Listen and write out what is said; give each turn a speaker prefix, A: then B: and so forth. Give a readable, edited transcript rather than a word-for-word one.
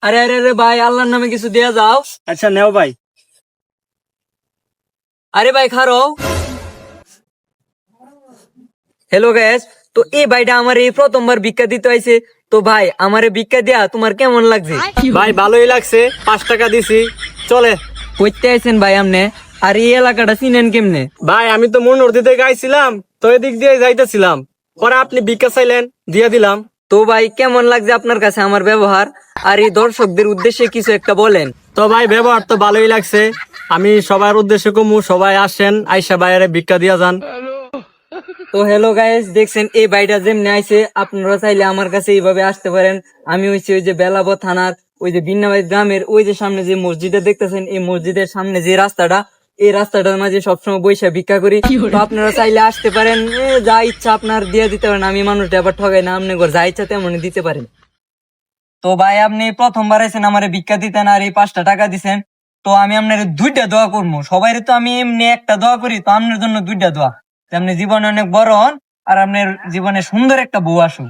A: আরে আরে আরে ভাই, আল্লাহর নামে কিছু দেয়া যাও।
B: আচ্ছা নেও ভাই।
A: আরে ভাই খারো। হ্যালো গ্যাস, তো এই ভাইটা আমার এই প্রথমবার ভিক্ষা দিতে আইছে। তো ভাই আমারে ভিক্ষা দেয়া তোমার কেমন লাগছে?
B: ভাই ভালোই লাগছে, 5 টাকা দিছি, চলে।
A: কইতে আইছেন ভাই আমনে? আর এই এলাকাটা চিনেন কেমনে?
B: ভাই আমি তো মনোহরদি থেকে আইছিলাম, তো এদিক দিয়ে যাইতেছিলাম, পরে আপনি ভিক্ষা চাইলেন, দিয়ে দিলাম।
A: তো ভাই কেমন লাগছে আপনার কাছে আমার ব্যবহার? আর এই দর্শকদের উদ্দেশ্যে কিছু একটা বলেন।
B: তো ভাই ব্যবহার তো ভালোই লাগছে। আমি সবার উদ্দেশ্যে কমু, সবাই আসেন, আইসা বাইরে ভিক্ষা দিয়া যান।
A: তো হ্যালো গাইস, দেখছেন এই ভাইটা যেমনি আইছে, আপনারা চাইলে আমার কাছে এইভাবে আসতে পারেন। আমি হইছি ওই যে বেলাব থানার ওই যে বিন্নাবাড়ি গ্রামের ওই যে সামনে যে মসজিদটা দেখতেছেন, এই মসজিদের সামনে যে রাস্তাটা, এই রাস্তাটার মাঝে সবসময় বৈশা ভিক্ষা করি। তো আপনারা চাইলে আসতে পারেন, যা ইচ্ছা আপনার দিয়ে দিতে পারেন। আমি মানুষটা আবার ঠগাই না, আপনি যা ইচ্ছা তেমনই দিতে পারেন। তো ভাই আপনি প্রথমবার আইছেন আমারে ভিক্ষা দিতেন আর এই 5টা টাকা দিছেন। তো আমি আপনার 2টা দোয়া করবো। সবাই তো আমি এমনি একটা দোয়া করি, তো আপনার জন্য 2টা দোয়া। যে আপনি জীবনে অনেক বড় হন আর আপনার জীবনে সুন্দর একটা বউ আসুক।